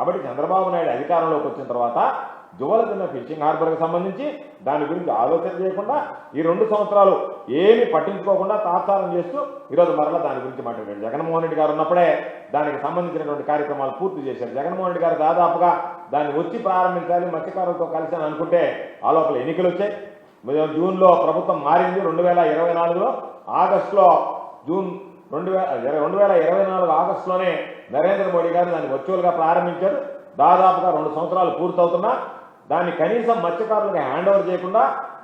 కాబట్టి చంద్రబాబు నాయుడు అధికారంలోకి వచ్చిన తర్వాత జువలదిన్న ఫిషింగ్ హార్బర్కి సంబంధించి దాని గురించి ఆలోచన చేయకుండా ఈ 2 సంవత్సరాలు ఏమీ పట్టించుకోకుండా తాత్సారం చేస్తూ ఈరోజు మరలా దాని గురించి మాట్లాడాడు. జగన్మోహన్ రెడ్డి గారు ఉన్నప్పుడే దానికి సంబంధించినటువంటి కార్యక్రమాలు పూర్తి చేశారు. జగన్మోహన్ రెడ్డి గారు దాదాపుగా దాన్ని వచ్చి ప్రారంభించాలి మత్స్యకారులతో కలిసి అని అనుకుంటే ఆ లోపల ఎన్నికలు వచ్చాయి. జూన్లో ప్రభుత్వం మారింది. 2024లో ఆగస్టులో జూన్ 2024 ఆగస్టులోనే నరేంద్ర మోడీ గారు దాన్ని వర్చువల్గా ప్రారంభించారు. దాదాపుగా 2 సంవత్సరాలు పూర్తవుతున్నా దాన్ని కనీసం మత్స్యకారులకు హ్యాండ్ ఓవర్ చేయకుండా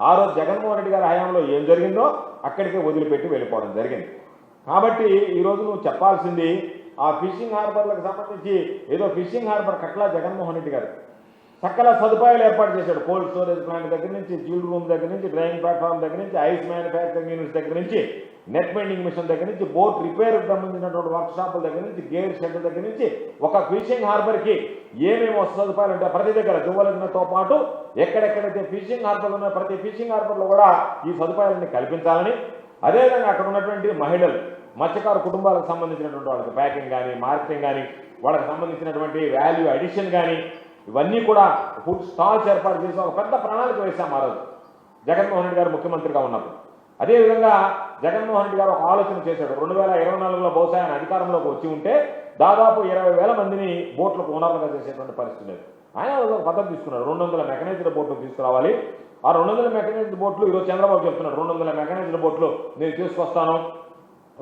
ఆ రోజు జగన్మోహన్ రెడ్డి గారి హయాంలో ఏం జరిగిందో అక్కడికే వదిలిపెట్టి వెళ్ళిపోవడం జరిగింది. కాబట్టి ఈరోజు నువ్వు చెప్పాల్సింది ఆ ఫిషింగ్ హార్బర్లకు సంబంధించి ఏదో ఫిషింగ్ హార్బర్ కట్లా జగన్మోహన్ రెడ్డి గారు సకల సదుపాయాలు ఏర్పాటు చేశాడు. కోల్డ్ స్టోరేజ్ ప్లాంట్ దగ్గర నుంచి, చిల్డ్ రూమ్ దగ్గర నుంచి, డ్రైవింగ్ ప్లాట్ఫామ్ దగ్గర నుంచి, ఐస్ మ్యానుఫ్యాక్చరింగ్ యూనిట్స్ దగ్గర నుంచి, నెట్ మెండింగ్ మిషన్ దగ్గర నుంచి, బోట్ రిపేర్కి సంబంధించినటువంటి వర్క్ షాపుల దగ్గర నుంచి, గేర్ షెడ్ దగ్గర నుంచి ఒక ఫిషింగ్ హార్బర్కి ఏమేమి సదుపాయాలు ఉంటాయి ప్రతి దగ్గర జువలదిన్నతో పాటు ఎక్కడెక్కడైతే ఫిషింగ్ హార్బర్లు ఉన్నాయో ప్రతి ఫిషింగ్ హార్బర్లో కూడా ఈ సదుపాయాలన్నీ కల్పించాలని, అదేవిధంగా అక్కడ ఉన్నటువంటి మహిళలు మత్స్యకారు కుటుంబాలకు సంబంధించినటువంటి వాళ్ళకి ప్యాకింగ్ కానీ, మార్కెటింగ్ కానీ, వాళ్ళకి సంబంధించినటువంటి వాల్యూ అడిషన్ కానీ ఇవన్నీ కూడా ఫుడ్ స్టాల్స్ ఏర్పాటు చేసి ఒక పెద్ద ప్రణాళిక వేశాం ఆ రోజు జగన్మోహన్ రెడ్డి గారు ముఖ్యమంత్రిగా ఉన్నప్పుడు. అదేవిధంగా జగన్మోహన్ రెడ్డి గారు ఒక ఆలోచన చేశాడు. 2024లో బహుశా ఆయన అధికారంలోకి వచ్చి ఉంటే దాదాపు 20,000 మందిని బోట్లకు ఓనర్లుగా చేసేటువంటి పరిస్థితి లేదు. ఆయన ఒక పద్ధతి తీసుకున్నాడు. 200 మెకనైజ్డ్ బోట్లు తీసుకురావాలి. ఆ 200 మెకనైజ్డ్ బోట్లు ఈరోజు చంద్రబాబు చెప్తున్నాడు 200 మెకనైజ్డ్ బోట్లు నేను తీసుకొస్తాను,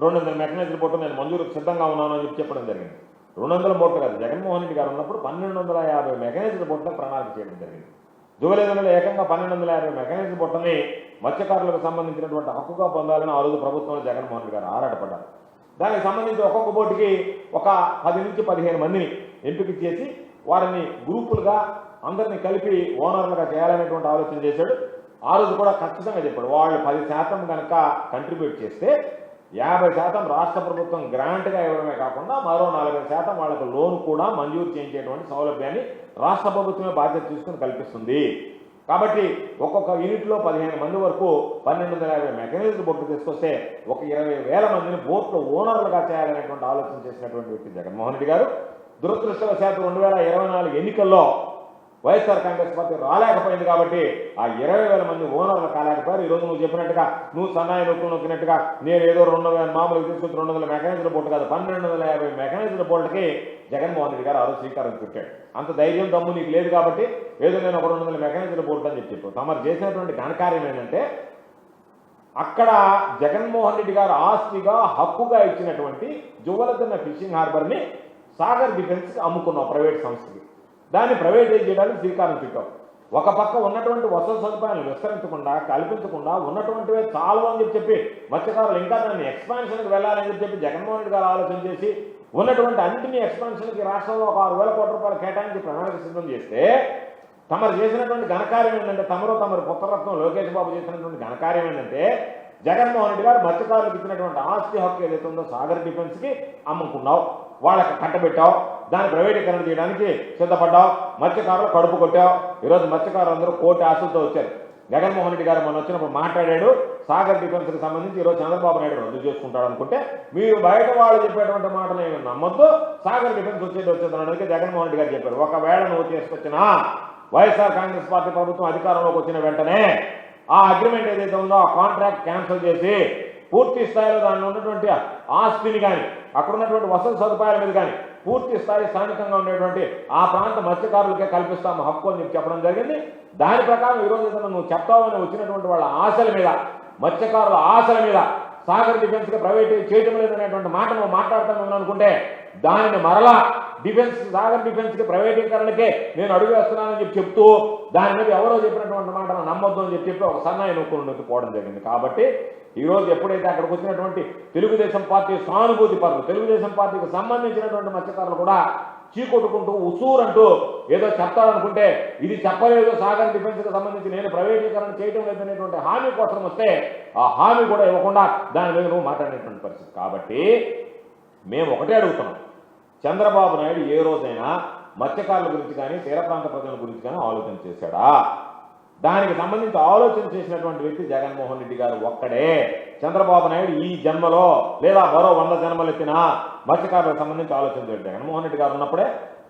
200 మెకనైజ్డ్ బోట్లు నేను మంజూరుకు సిద్ధంగా ఉన్నాను అని చెప్పడం జరిగింది. 200 బోట్లు కాదు, జగన్మోహన్ రెడ్డి గారు ఉన్నప్పుడు 1250 మెకనైజ్డ్ బోట్లకు ప్రణాళిక చేయడం జరిగింది. జువలదిన్నలో ఏకంగా 1250 మెకనైజ్డ్ బోట్లని మత్స్యకారులకు సంబంధించినటువంటి హక్కుగా పొందాలని ఆ రోజు ప్రభుత్వంలో జగన్మోహన్ రెడ్డి గారు ఆరాటపడ్డారు. దానికి సంబంధించి ఒక్కొక్క బోటుకి ఒక 10 నుంచి 15 మందిని ఎంపిక చేసి వారిని గ్రూపులుగా అందరినీ కలిపి ఓనర్లుగా చేయాలనేటువంటి ఆలోచన చేశాడు. ఆ రోజు కూడా ఖచ్చితంగా చెప్పాడు వాళ్ళు 10% కనుక కంట్రిబ్యూట్ చేస్తే 50% రాష్ట్ర ప్రభుత్వం గ్రాంట్గా ఇవ్వడమే కాకుండా మరో 40% వాళ్ళకు లోన్ కూడా మంజూరు చేయించేటువంటి సౌలభ్యాన్ని రాష్ట్ర ప్రభుత్వమే బాధ్యత తీసుకుని కల్పిస్తుంది. కాబట్టి ఒక్కొక్క యూనిట్లో 15 మంది వరకు 1250 మెకనైజ్డ్ బోట్లు తీసుకొస్తే ఒక 20,000 మందిని బోట్లు ఓనర్లుగా చేయాలనేటువంటి ఆలోచన చేసినటువంటి వ్యక్తి జగన్మోహన్ రెడ్డి గారు. దురదృష్టవశాత్తు 2024 ఎన్నికల్లో వైఎస్ఆర్ కాంగ్రెస్ పార్టీ రాలేకపోయింది కాబట్టి ఆ 20,000 మంది ఓనర్లు కాలేకపోయారు. ఈరోజు నువ్వు చెప్పినట్టుగా నువ్వు సన్నాయి నొక్కినట్టుగా నేను ఏదో 200 మామూలుగా తీసుకొచ్చి 200 మెకనైజ్డ్ బోట్ కాదు 1250 మెకనైజ్డ్ బోట్లకి జగన్మోహన్ రెడ్డి గారు ఆ రోజు శ్రీకారం చుట్టాడు. అంత ధైర్యం దమ్ము నీకు లేదు కాబట్టి ఏదో నేను ఒక 200 మెకనైజ్డ్ బోట్ అని చెప్పారు. తమరు చేసినటువంటి ఘనకార్యం ఏంటంటే అక్కడ జగన్మోహన్ రెడ్డి గారు ఆస్తిగా హక్కుగా ఇచ్చినటువంటి జువలదిన్న ఫిషింగ్ హార్బర్ని సాగర్ డిఫెన్స్కి అమ్ముకున్నాం ప్రైవేట్ సంస్థకి. దాన్ని ప్రైవేటైజ్ చేయడానికి శ్రీకారం చుట్టాం. ఒక పక్క ఉన్నటువంటి వసతి సదుపాయాలను విస్తరించకుండా కల్పించకుండా ఉన్నటువంటివే చాలు అని చెప్పి మత్స్యకారులు ఇంకా దాన్ని ఎక్స్పాన్షన్కి వెళ్ళాలని చెప్పి జగన్మోహన్ రెడ్డి గారు ఆలోచన చేసి ఉన్నటువంటి అన్నింటినీ ఎక్స్పాన్షన్కి రాష్ట్రంలో ఒక 6,000 కోట్ల రూపాయలు కేటాయించి ప్రణాళిక సిద్ధం చేస్తే తమరు చేసినటువంటి ఘనకార్యం ఏంటంటే తమరు పుత్రరత్నం లోకేష్ బాబు చేసినటువంటి ఘనకార్యం ఏంటంటే జగన్మోహన్ రెడ్డి గారు మత్స్యకారులకు ఇచ్చినటువంటి ఆస్తి హక్కు ఏదైతే ఉందో సాగర్ డిఫెన్స్కి అమ్ముకున్నావు, వాళ్ళకి కట్టబెట్టావు, దాన్ని ప్రైవేటీకరణ చేయడానికి సిద్ధపడ్డావు, మత్స్యకారులు కడుపు కొట్టావు. ఈరోజు మత్స్యకారులు అందరూ కోటి ఆశలతో వచ్చారు. జగన్మోహన్ రెడ్డి గారు మొన్న వచ్చినప్పుడు మాట్లాడాడు సాగర్ డిఫెన్స్కి సంబంధించి ఈరోజు చంద్రబాబు నాయుడు రద్దు చేసుకుంటాడు అనుకుంటే మీరు బయట వాళ్ళు చెప్పేటువంటి మాటలు ఏమి నమ్మొద్దు, సాగర్ డిఫెన్స్ వచ్చేదానికి జగన్మోహన్ రెడ్డి గారు చెప్పారు. ఒకవేళ నువ్వు చేసుకొచ్చినా వైఎస్ఆర్ కాంగ్రెస్ పార్టీ ప్రభుత్వం అధికారంలోకి వచ్చిన వెంటనే ఆ అగ్రిమెంట్ ఏదైతే ఉందో ఆ కాంట్రాక్ట్ క్యాన్సిల్ చేసి పూర్తి స్థాయిలో దానిలో ఉన్నటువంటి ఆస్తిని కానీ అక్కడ ఉన్నటువంటి వసతి సదుపాయాల మీద కానీ పూర్తి స్థాయి స్థానికంగా ఉండేటువంటి ఆ ప్రాంత మత్స్యకారులకే కల్పిస్తాము హక్కు అని చెప్పడం జరిగింది. దాని ప్రకారం ఈరోజు ఏదైనా నువ్వు చెప్తావని వచ్చినటువంటి వాళ్ళ ఆశల మీద మత్స్యకారుల ఆశల మీద సాగర్ డిఫెన్స్కి ప్రైవేటైజ్ చేయడం లేదనేటువంటి మాట నువ్వు మాట్లాడుతాను అనుకుంటే దానిని మరలా సాగర్ డిఫెన్స్కి ప్రైవేటీకరణకే నేను అడుగు వేస్తున్నానని చెప్తూ దాని మీద ఎవరో చెప్పినటువంటి మాట నమ్మొద్దు అని చెప్పి ఒక సన్నాయి నొక్కులు పోవడం జరిగింది. కాబట్టి ఈరోజు ఎప్పుడైతే అక్కడికి వచ్చినటువంటి తెలుగుదేశం పార్టీ సానుభూతి పరులు తెలుగుదేశం పార్టీకి సంబంధించినటువంటి మత్స్యకారులు కూడా చీకొట్టుకుంటూ ఉసూరంటూ ఏదో చెప్తారనుకుంటే ఇది చెప్పలేదు సాగర్ డిఫెన్స్కి సంబంధించి నేను ప్రైవేటీకరణ చేయడం లేదనేటువంటి హామీ కోసం వస్తే ఆ హామీ కూడా ఇవ్వకుండా దాని మీద నువ్వు మాట్లాడేటువంటి పరిస్థితి. కాబట్టి మేము ఒకటే అడుగుతున్నాం, చంద్రబాబు నాయుడు ఏ రోజైనా మత్స్యకారుల గురించి కానీ తీర ప్రాంత ప్రజల గురించి కానీ ఆలోచన చేశాడా? దానికి సంబంధించి ఆలోచన చేసినటువంటి వ్యక్తి జగన్మోహన్ రెడ్డి గారు ఒక్కడే. చంద్రబాబు నాయుడు ఈ జన్మలో లేదా మరో 100 జన్మలు ఎత్తినా మత్స్యకారులకు సంబంధించి ఆలోచన చేశాడు. జగన్మోహన్ రెడ్డి గారు ఉన్నప్పుడే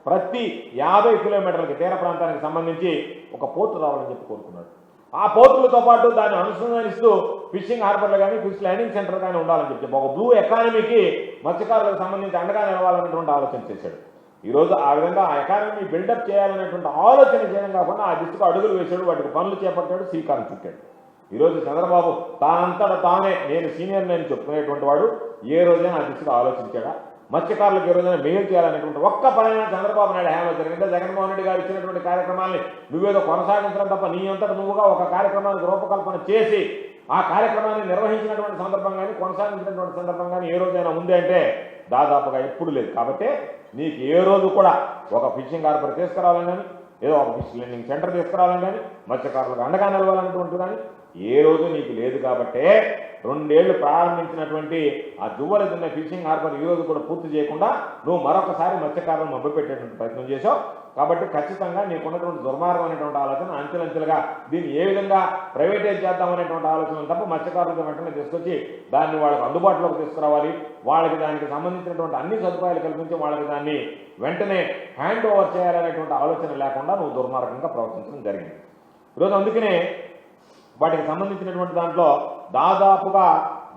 ప్రతి 50 కిలోమీటర్లకి తీర ప్రాంతానికి సంబంధించి ఒక పోర్టు రావాలని చెప్పి కోరుకున్నాడు. ఆ పోర్టులతో పాటు దాన్ని అనుసంధానిస్తూ ఫిషింగ్ హార్బర్లు కానీ ఫిష్ ల్యాండింగ్ సెంటర్ కానీ ఉండాలని చెప్పి ఒక బ్లూ ఎకానమీకి మత్స్యకారులకు సంబంధించి అండగా నిలవాలన్నటువంటి ఆలోచన చేశాడు. ఈరోజు ఆ విధంగా ఆ ఎకానమీ బిల్డప్ చేయాలనేటువంటి ఆలోచన చేయడం కాకుండా ఆ దిశకు అడుగులు వేశాడు, వాటికి పనులు చేపట్టాడు, శ్రీకారం చుట్టాడు. ఈరోజు చంద్రబాబు తానంతటా తానే నేను సీనియర్ నేను చెప్పుకునేటువంటి వాడు ఏ రోజైనా ఆ దిశగా ఆలోచించాడా? మత్స్యకారులకు ఏ రోజైనా మేలు చేయాలనేటువంటి ఒక్క పనైనా చంద్రబాబు నాయుడు హయాంలో జరిగిందా? జగన్మోహన్ రెడ్డి గారు ఇచ్చినటువంటి కార్యక్రమాల్ని నువ్వేదో కొనసాగించడం తప్ప నీ అంతటా నువ్వుగా ఒక కార్యక్రమానికి రూపకల్పన చేసి ఆ కార్యక్రమాన్ని నిర్వహించినటువంటి సందర్భం కానీ కొనసాగించినటువంటి సందర్భం కానీ ఏ రోజైనా ఉంది అంటే దాదాపుగా ఎప్పుడు లేదు. కాబట్టి నీకు ఏ రోజు కూడా ఒక ఫిషింగ్ హార్బర్ తీసుకురావాలని కానీ ఏదో ఒక ఫిష్ ల్యాండింగ్ సెంటర్ తీసుకురావాలని కానీ మత్స్యకారులకు అండగా నిలవాలన్నటువంటి కానీ ఏ రోజు నీకు లేదు. కాబట్టే 2 ఏళ్లు ప్రారంభించినటువంటి ఆ జువ్వలదిన్న ఫిషింగ్ హార్బర్ ఈ రోజు కూడా పూర్తి చేయకుండా నువ్వు మరొకసారి మత్స్యకారులను మభ్యపెట్టేటువంటి ప్రయత్నం చేశావు. కాబట్టి ఖచ్చితంగా నీకున్నటువంటి దుర్మార్గం అనేటువంటి ఆలోచన అంచెలంచెలుగా దీన్ని ఏ విధంగా ప్రైవేటైజ్ చేద్దామనేటువంటి ఆలోచన తప్ప మత్స్యకారులకు వెంటనే తీసుకొచ్చి దాన్ని వాళ్ళకి అందుబాటులోకి తీసుకురావాలి, వాళ్ళకి దానికి సంబంధించినటువంటి అన్ని సదుపాయాలు కల్పించి వాళ్ళకి దాన్ని వెంటనే హ్యాండ్ ఓవర్ చేయాలనేటువంటి ఆలోచన లేకుండా నువ్వు దుర్మార్గంగా ప్రవర్తించడం జరిగింది. ఈరోజు అందుకనే వాటికి సంబంధించినటువంటి దాంట్లో దాదాపుగా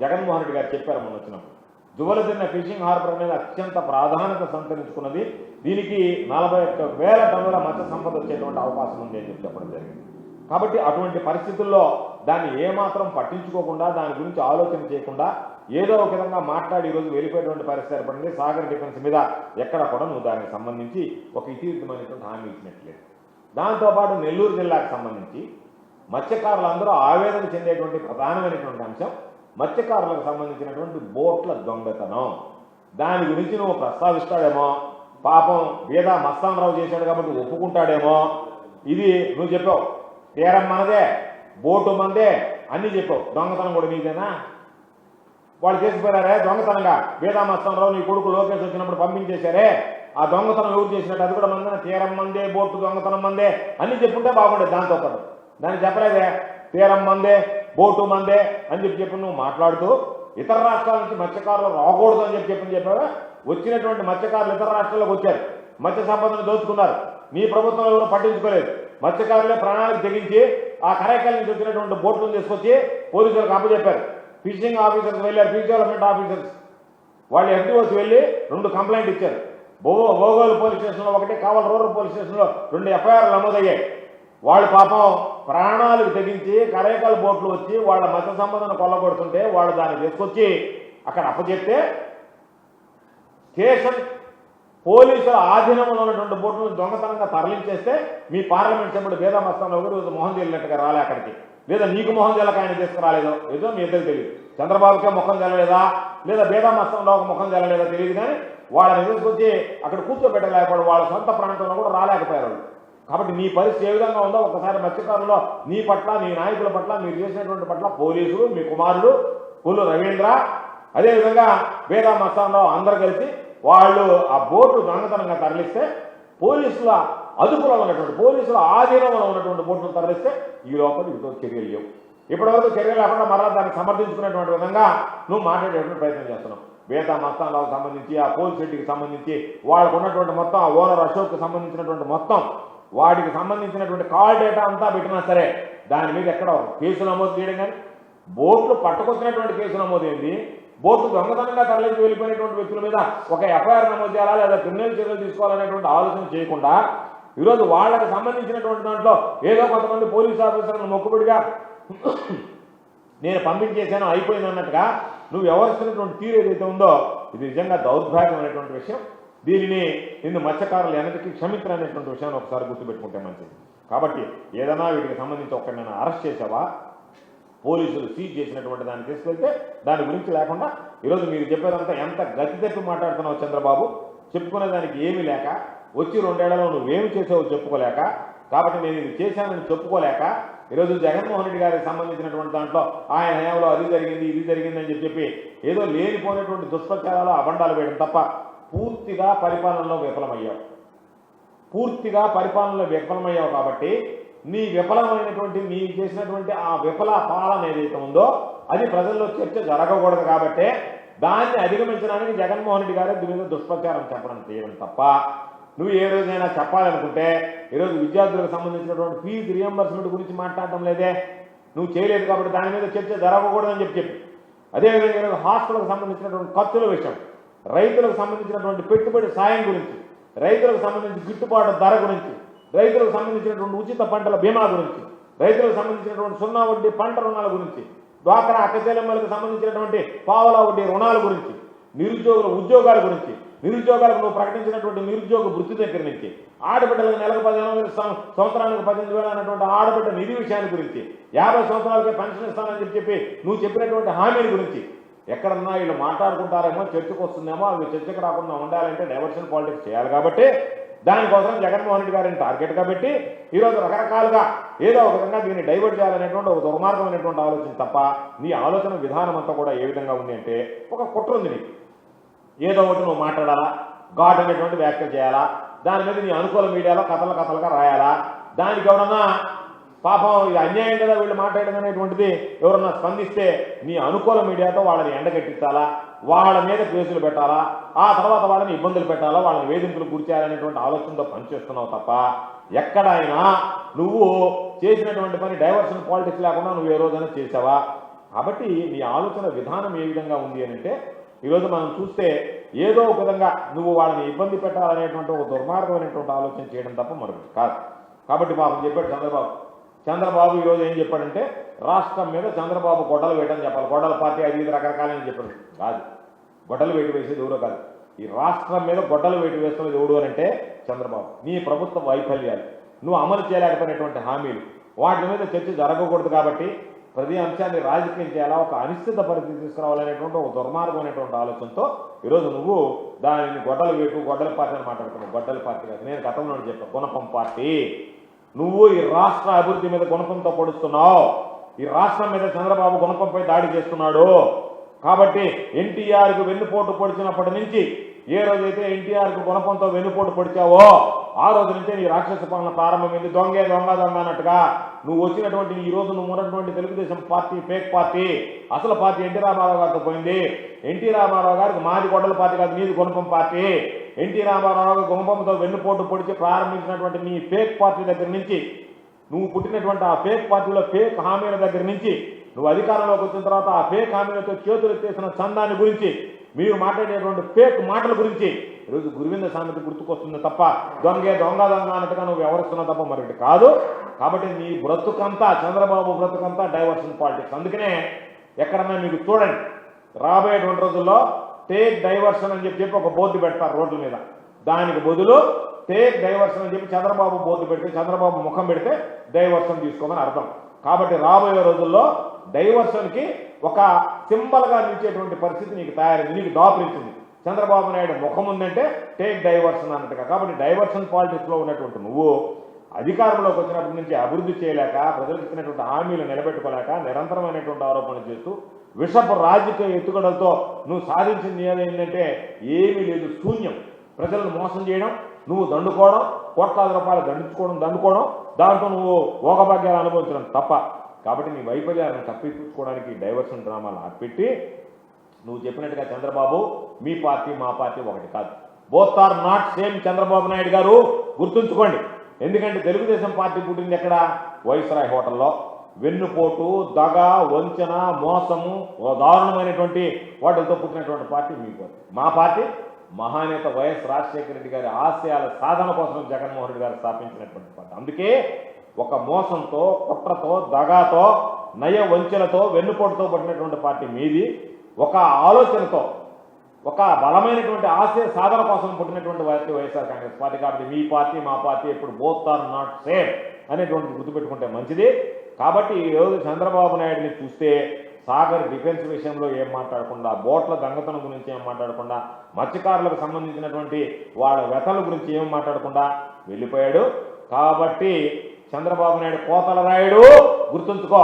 జగన్మోహన్ రెడ్డి గారు చెప్పారు మొన్న వచ్చినప్పుడు, జువ్వలదిన్న ఫిషింగ్ హార్బర్ అనేది అత్యంత ప్రాధాన్యత సంతరించుకున్నది, దీనికి 41,000 టన్నుల మత్స్య సంపద వచ్చేటువంటి అవకాశం ఉంది అని చెప్పడం జరిగింది. కాబట్టి అటువంటి పరిస్థితుల్లో దాన్ని ఏమాత్రం పట్టించుకోకుండా దాని గురించి ఆలోచన చేయకుండా ఏదో ఒక విధంగా మాట్లాడి ఈరోజు వెళ్ళిపోయేటువంటి పరిస్థితి ఏర్పడింది. సాగర్ డిఫెన్స్ మీద ఎక్కడ కూడా నువ్వు దానికి సంబంధించి ఒక ఇతివృత్తమైనటువంటి హామీ ఇచ్చినట్లేదు. దాంతోపాటు నెల్లూరు జిల్లాకు సంబంధించి మత్స్యకారులందరూ ఆవేదన చెందేటువంటి ప్రధానమైనటువంటి అంశం మత్స్యకారులకు సంబంధించినటువంటి బోట్ల దొంగతనం. దాని గురించి నువ్వు ప్రస్తావిస్తాడేమో, పాపం బీదా మస్తానరావు చేశాడు కాబట్టి ఒప్పుకుంటాడేమో. ఇది నువ్వు చెప్పావు, తీరం మనదే, బోటు మనదే అన్నీ చెప్పావు. దొంగతనం కూడా మీదేనా? వాళ్ళు చేసిపోయారే దొంగతనంగా. బీదా మస్తానరావు నీ కొడుకు లోకేష్ వచ్చినప్పుడు పంపించేశారే, ఆ దొంగతనం ఎవరు చేసినట్టు అది కూడా మందే, తీరం మందే, బోటు దొంగతనం మందే అన్నీ చెప్పుంటే బాగుండేది. దాంతోపాటు దాన్ని చెప్పలేదే, తీరం మందే బోటు మందే అని చెప్పి నువ్వు మాట్లాడుతూ ఇతర రాష్ట్రాల నుంచి మత్స్యకారులు రాకూడదు అని చెప్పావా? వచ్చినటువంటి మత్స్యకారులు ఇతర రాష్ట్రాల్లోకి వచ్చారు, మత్స్య సంపదను దోచుకున్నారు, మీ ప్రభుత్వం ఎవరు పట్టించుకోలేదు. మత్స్యకారులే ప్రణాళిక తెగించి ఆ కరైకల్ నుంచి వచ్చినటువంటి బోట్లను తీసుకొచ్చి పోలీసులకు అప్పచెప్పారు. ఫిషింగ్ ఆఫీసర్స్ వెళ్ళారు, ఫిష్ డెవలప్మెంట్ ఆఫీసర్స్ వాళ్ళు ఎఫ్టీఓసి వెళ్ళి 2 కంప్లైంట్ ఇచ్చారు. బోగోలు పోలీస్ స్టేషన్లో 1, కావల్ రూరల్ పోలీస్ స్టేషన్లో 2 ఎఫ్ఐఆర్లు నమోదయ్యాయి. వాళ్ళు పాపం ప్రాణాలకు తెగించి కరైకల్ బోట్లు వచ్చి వాళ్ళ మత్స్య సంపదను కొల్లగొడుతుంటే వాళ్ళు దాన్ని తీసుకొచ్చి అక్కడ అప్పచెప్తే స్టేషన్ పోలీసుల ఆధీనంలో ఉన్నటువంటి బోట్లను దొంగతనంగా తరలించేస్తే మీ పార్లమెంట్ సభ్యుడు బీదా మస్తానరావు గారు మొహం తెలియనట్టుగా రాలే అక్కడికి. లేదా నీకు మొహం తెలక ఆయన తీసుకురాలేదో ఏదో మీ ఇద్దరు తెలియదు. చంద్రబాబుకే ముఖం తెలలేదా లేదా బీదా మస్తానరావుకి ముఖం తెలలేదా తెలియదు, కానీ వాళ్ళని తీసుకొచ్చి అక్కడ కూర్చోబెట్టలేకపోయాడు. వాళ్ళ సొంత ప్రాంతంలో కూడా రాలేకపోయారు. కాబట్టి నీ పరిస్థితి ఏ విధంగా ఉందో ఒకసారి మత్స్యకారుల్లో నీ పట్ల, నీ నాయకుల పట్ల, మీరు చేసినటువంటి పట్ల పోలీసులు, మీ కుమారుడు కొల్లు రవీంద్ర, అదేవిధంగా బీదా మస్తానరావు అందరూ కలిసి వాళ్ళు ఆ బోట్లు దొంగతనంగా తరలిస్తే పోలీసుల అదుపులో ఉన్నటువంటి, పోలీసుల ఆధీనంలో ఉన్నటువంటి బోట్లను తరలిస్తే ఈ లోపల ఇటు చర్యలు లేవు. ఇప్పటివరకు చర్యలు లేకుండా మరలా దాన్ని సమర్థించుకునేటువంటి విధంగా నువ్వు మాట్లాడేటువంటి ప్రయత్నం చేస్తున్నావు. బీదా మస్తానరావుకు సంబంధించి, ఆ పోలీస్ రెడ్డికి సంబంధించి, వాళ్ళకు ఉన్నటువంటి మొత్తం, ఆ ఓనర్ అశోక్కి సంబంధించినటువంటి మొత్తం వాటికి సంబంధించినటువంటి కాల్ డేటా అంతా పెట్టినా సరే దాని మీద ఎక్కడ కేసు నమోదు చేయడం కానీ, బోట్లు పట్టుకొచ్చినటువంటి కేసు నమోదైంది, బోట్లు దొంగతనంగా తరలించి వెళ్ళిపోయినటువంటి వ్యక్తుల మీద ఒక ఎఫ్ఐఆర్ నమోదు చేయాలా లేదా క్రిమినల్ చర్యలు తీసుకోవాలనేటువంటి ఆలోచన చేయకుండా ఈరోజు వాళ్ళకి సంబంధించినటువంటి దాంట్లో ఏదో కొంతమంది పోలీస్ ఆఫీసర్లను మొక్కుబడిగా నేను పంపించేశాను అయిపోయింది అన్నట్టుగా నువ్వు వ్యవహరిస్తున్నటువంటి తీరు ఏదైతే ఉందో ఇది నిజంగా దౌర్భాగ్యమైనటువంటి విషయం. దీనిని నిన్ను మత్స్యకారులు వెనక్కి క్షమించలేనటువంటి విషయాన్ని ఒకసారి గుర్తుపెట్టుకుంటే మంచిది. కాబట్టి ఏదైనా వీటికి సంబంధించి ఒక్కడినైనా అరెస్ట్ చేసావా, పోలీసులు సీజ్ చేసినటువంటి దాన్ని తీసుకెళ్తే దాని గురించి లేకుండా ఈరోజు మీరు చెప్పేదంతా ఎంత గతి తప్పి మాట్లాడుతున్నావు చంద్రబాబు. చెప్పుకునే దానికి ఏమీ లేక, వచ్చి 2 ఏళ్లలో నువ్వేమి చేసావో చెప్పుకోలేక, కాబట్టి నేను ఇది చేశానని చెప్పుకోలేక ఈరోజు జగన్మోహన్ రెడ్డి గారికి సంబంధించినటువంటి దాంట్లో ఆయన హయాంలో అది జరిగింది ఇది జరిగిందని చెప్పి ఏదో లేనిపోయినటువంటి దుష్ప్రచారాలు అబండాలు వేయడం తప్ప పూర్తిగా పరిపాలనలో విఫలమయ్యావు. కాబట్టి నీ విఫలమైనటువంటి నీ చేసినటువంటి ఆ విఫల పాలన ఏదైతే ఉందో అది ప్రజల్లో చర్చ జరగకూడదు. కాబట్టి దాన్ని అధిగమించడానికి జగన్మోహన్ రెడ్డి గారు దీని మీద దుష్ప్రచారం చెప్పడం చేయడం తప్ప నువ్వు ఏ రోజైనా చెప్పాలనుకుంటే ఈరోజు విద్యార్థులకు సంబంధించినటువంటి ఫీజు రియంబర్స్మెంట్ గురించి మాట్లాడటం లేదే, నువ్వు చేయలేదు కాబట్టి దాని మీద చర్చ జరగకూడదని చెప్పి అదేవిధంగా ఈరోజు హాస్టల్కి సంబంధించినటువంటి ఖర్చుల విషయం, రైతులకు సంబంధించినటువంటి పెట్టుబడి సాయం గురించి, రైతులకు సంబంధించి గిట్టుబాటు ధర గురించి, రైతులకు సంబంధించినటువంటి ఉచిత పంటల బీమా గురించి, రైతులకు సంబంధించినటువంటి సున్నా వడ్డీ పంట రుణాల గురించి, డ్వాక్రా అక్కచెల్లెమ్మలకు సంబంధించినటువంటి పావలా వడ్డీ రుణాల గురించి, నిరుద్యోగుల ఉద్యోగాల గురించి, నిరుద్యోగాలకు నువ్వు ప్రకటించినటువంటి నిరుద్యోగ వృత్తి దగ్గర నుంచి, ఆడబిడ్డలకు నెలకు 15,000 సంవత్సరానికి 18,000 అన్నటువంటి ఆడబిడ్డ నిధి విషయాన్ని గురించి, 50 సంవత్సరాలకే పెన్షన్ ఇస్తానని చెప్పి నువ్వు చెప్పినటువంటి హామీల గురించి ఎక్కడన్నా వీళ్ళు మాట్లాడుకుంటారేమో, చర్చకు వస్తుందేమో, అవి చర్చకు రాకుండా ఉండాలంటే డైవర్షన్ పాలిటిక్స్ చేయాలి. కాబట్టి దానికోసం జగన్మోహన్ రెడ్డి గారిని టార్గెట్గా పెట్టి ఈరోజు రకరకాలుగా ఏదో ఒక విధంగా దీన్ని డైవర్ట్ చేయాలనేటువంటి ఒక దుర్మార్గమైనటువంటి ఆలోచన తప్ప నీ ఆలోచన విధానం అంతా కూడా ఏ విధంగా ఉంది అంటే ఒక కుట్ర ఉంది నీకు. ఏదో ఒకటి నువ్వు మాట్లాడాలా, ఘాట్ అనేటువంటి వ్యాఖ్య చేయాలా, దాని మీద నీ అనుకూల మీడియాలో కథలుగా రాయాలా, దానికి ఎవరన్నా పాపం ఇది అన్యాయం కదా వీళ్ళు మాట్లాడడం అనేటువంటిది ఎవరన్నా స్పందిస్తే నీ అనుకూల మీడియాతో వాళ్ళని ఎండగట్టించాలా, వాళ్ళ మీద కేసులు పెట్టాలా, ఆ తర్వాత వాళ్ళని ఇబ్బందులు పెట్టాలా, వాళ్ళని వేధింపులు గురి చేయాలనేటువంటి ఆలోచనతో పనిచేస్తున్నావు తప్ప ఎక్కడైనా నువ్వు చేసినటువంటి పని డైవర్షన్ పాలిటిక్స్ లేకుండా నువ్వు ఏ రోజైనా చేసావా? కాబట్టి నీ ఆలోచన విధానం ఏ విధంగా ఉంది అని అంటే ఈరోజు మనం చూస్తే ఏదో ఒక విధంగా నువ్వు వాళ్ళని ఇబ్బంది పెట్టాలనేటువంటి ఒక దుర్మార్గమైనటువంటి ఆలోచన చేయడం తప్ప మరొకటి కాదు. కాబట్టి పాపం చెప్పాడు చంద్రబాబు ఈరోజు ఏం చెప్పాడంటే రాష్ట్రం మీద చంద్రబాబు గొడ్డలు వేయడం చెప్పాలి. గొడ్డల పార్టీ అది ఇది రకరకాలని చెప్పాడు. కాదు, గొడ్డలు వేటు వేసేది ఎవరో కాదు. ఈ రాష్ట్రం మీద గొడ్డలు వేటు వేస్తున్నది ఎవడు అని అంటే చంద్రబాబు. నీ ప్రభుత్వ వైఫల్యాలు, నువ్వు అమలు చేయలేకపోయినటువంటి హామీలు, వాటి మీద చర్చ జరగకూడదు. కాబట్టి ప్రతి అంశాన్ని రాజకీయం చేయాలా, ఒక అనిశ్చిత పరిస్థితి తీసుకురావాలనేటువంటి ఒక దుర్మార్గమైనటువంటి ఆలోచనతో ఈరోజు నువ్వు దానిని గొడ్డలు వేటు గొడ్డల పార్టీ అని మాట్లాడుతున్నావు. గొడ్డల పార్టీ కాదు, నేను గతంలో చెప్పాను, గుణపం పార్టీ. నువ్వు ఈ రాష్ట్ర అభివృద్ధి మీద గుణపంతో పొడుస్తున్నావు. ఈ రాష్ట్రం మీద చంద్రబాబు గుణపంపై దాడి చేస్తున్నాడు. కాబట్టి ఎన్టీఆర్కు వెన్నుపోటు పొడిచినప్పటి నుంచి ఏ రోజైతే ఎన్టీఆర్కు గుణపంతో వెన్నుపోటు పొడిచావో ఆ రోజు నుంచే నీ రాక్షస పాలన ప్రారంభమైంది. దొంగ అన్నట్టుగా నువ్వు వచ్చినటువంటి ఈ రోజు నువ్వు ఉన్నటువంటి తెలుగుదేశం పార్టీ ఫేక్ పార్టీ, అసలు పార్టీ ఎన్టీ రామారావు గారితో పోయింది. ఎన్టీ రామారావు గారికి మాది గొడ్డల పార్టీ కాదు, నీది గుణపం పార్టీ. ఎన్టీ రామారావు గుణపంతో వెన్నుపోటు పొడిచి ప్రారంభించినటువంటి నీ ఫేక్ పార్టీ దగ్గర నుంచి, నువ్వు పుట్టినటువంటి ఆ ఫేక్ పార్టీలో ఫేక్ హామీల దగ్గర నుంచి, నువ్వు అధికారంలోకి వచ్చిన తర్వాత ఆ ఫేక్ హామీలతో చేతులు ఎత్తేసిన చందాన్ని గురించి, మీరు మాట్లాడేటువంటి ఫేక్ మాటల గురించి ఈరోజు గురువింద సామెత గుర్తుకొస్తుంది తప్ప దొంగ అన్నట్టుగా నువ్వు వ్యవహరిస్తున్నావు తప్ప మరొకటి కాదు. కాబట్టి నీ బ్రతుకంతా చంద్రబాబు బ్రతుకంతా డైవర్షన్ పాలిటిక్స్. అందుకనే ఎక్కడన్నా మీకు చూడండి, రాబోయేటువంటి రోజుల్లో టేక్ డైవర్షన్ అని చెప్పి ఒక బోర్డు పెడతారు రోడ్ల మీద. దానికి బదులు టేక్ డైవర్షన్ అని చెప్పి చంద్రబాబు బోర్డు పెడితే, చంద్రబాబు ముఖం పెడితే డైవర్షన్ తీసుకోమని అర్థం. కాబట్టి రాబోయే రోజుల్లో డైవర్షన్కి ఒక సింబల్గా నిలిచేటువంటి పరిస్థితి నీకు తయారైంది, నీకు దాపురించింది. చంద్రబాబు నాయుడు ముఖం ఉందంటే టేక్ డైవర్షన్ అన్నట్టుగా. కాబట్టి డైవర్షన్ పాలిటిక్స్లో ఉన్నటువంటి నువ్వు అధికారంలోకి వచ్చినప్పటి నుంచి అభివృద్ధి చేయలేక, ప్రజలకు ఇచ్చినటువంటి హామీలు నిలబెట్టుకోలేక, నిరంతరమైనటువంటి ఆరోపణలు చేస్తూ విషపు రాజకీయ ఎత్తుగడలతో నువ్వు సాధించింది ఏదైందంటే ఏమీ లేదు, శూన్యం. ప్రజలను మోసం చేయడం, నువ్వు దండుకోవడం, కోట్లాది రూపాయలు దండుకోవడం, దాంతో నువ్వు భోగభాగ్యాలు అనుభవించడం తప్ప. కాబట్టి నీ వైఫల్యాలను తప్పించుకోవడానికి డైవర్షన్ డ్రామాలు ఆపెట్టి నువ్వు చెప్పినట్టుగా చంద్రబాబు మీ పార్టీ మా పార్టీ ఒకటి కాదు. Both are not same. Chandrababu Naidu garu గుర్తుంచుకోండి. ఎందుకంటే తెలుగుదేశం పార్టీ పుట్టింది ఎక్కడ? వైస్రాయ్ హోటల్లో. వెన్నుపోటు, దగ, వంచన, మోసము, దారుణమైనటువంటి వాటితో పుట్టినటువంటి పార్టీ మీ పార్టీ. మా పార్టీ మహానేత వైఎస్ రాజశేఖర రెడ్డి గారి ఆశయాల సాధన కోసం జగన్మోహన్ రెడ్డి గారు స్థాపించినటువంటి పార్టీ. అందుకే ఒక మోసంతో, కుట్రతో, దగాతో, నయ వంచనతో, వెన్నుపోటుతో పట్టినటువంటి పార్టీ మీది. ఒక ఆలోచనతో, ఒక బలమైనటువంటి ఆశయ సాధన కోసం పుట్టినటువంటి పార్టీ వైఎస్ఆర్ కాంగ్రెస్ పార్టీ. కాబట్టి మీ పార్టీ మా పార్టీ ఎప్పుడు బోత్ ఆర్ నాట్ సేమ్ అనేటువంటి గుర్తుపెట్టుకుంటే మంచిది. కాబట్టి ఈరోజు చంద్రబాబు నాయుడిని చూస్తే సాగర్ డిఫెన్స్ విషయంలో ఏం మాట్లాడకుండా, బోట్ల దొంగతనం గురించి ఏం మాట్లాడకుండా, మత్స్యకారులకు సంబంధించినటువంటి వాళ్ళ వ్యతల గురించి ఏం మాట్లాడకుండా వెళ్ళిపోయాడు. కాబట్టి చంద్రబాబు నాయుడు కోతల రాయుడు, గుర్తుంచుకో.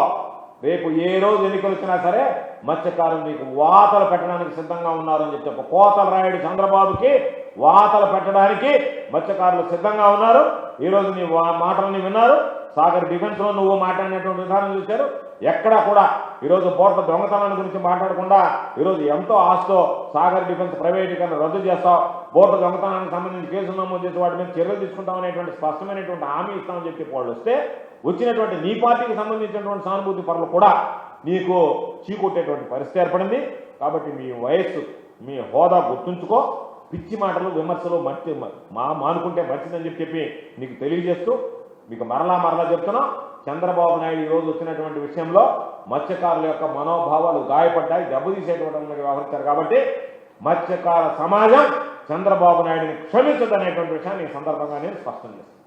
రేపు ఏ రోజు ఎన్నికలు వచ్చినా సరే మత్స్యకారులు నీకు వాతలు పెట్టడానికి సిద్ధంగా ఉన్నారని చెప్పి కోతల రాయుడు చంద్రబాబుకి వాతలు పెట్టడానికి మత్స్యకారులు సిద్ధంగా ఉన్నారు. ఈరోజు నీ మాటలని విన్నారు. సాగర్ డిఫెన్స్లో నువ్వు మాట్లాడినటువంటి విధానం చూశారు. ఎక్కడా కూడా ఈరోజు పోర్ట్ల దొంగతనాల గురించి మాట్లాడకుండా ఈరోజు ఎంతో ఆస్తో సాగర్ డిఫెన్స్ ప్రైవేటీకరణ రద్దు చేస్తాం, పోర్టు దొంగతనానికి సంబంధించి కేసులు నమోదు చేసి వాటి మీద చర్యలు తీసుకుంటామనేటువంటి స్పష్టమైనటువంటి హామీ ఇస్తామని చెప్పి వాళ్ళు వస్తే వచ్చినటువంటి నీ పార్టీకి సంబంధించినటువంటి సానుభూతి పనులు కూడా నీకు చీకొట్టేటువంటి పరిస్థితి ఏర్పడింది. కాబట్టి మీ వయస్సు మీ హోదా గుర్తుంచుకో, పిచ్చి మాటలు విమర్శలు మానుకుంటే మంచిదని చెప్పి నీకు తెలియజేస్తూ మీకు మరలా చెప్తున్నాం, చంద్రబాబు నాయుడు ఈరోజు వచ్చినటువంటి విషయంలో మత్స్యకారుల యొక్క మనోభావాలు గాయపడ్డాయి, దెబ్బతీసేటువంటి వ్యవహరించారు. కాబట్టి మత్స్యకార సమాజం చంద్రబాబు నాయుడిని క్షమించదనేటువంటి విషయాన్ని ఈ సందర్భంగా నేను స్పష్టం చేస్తాను.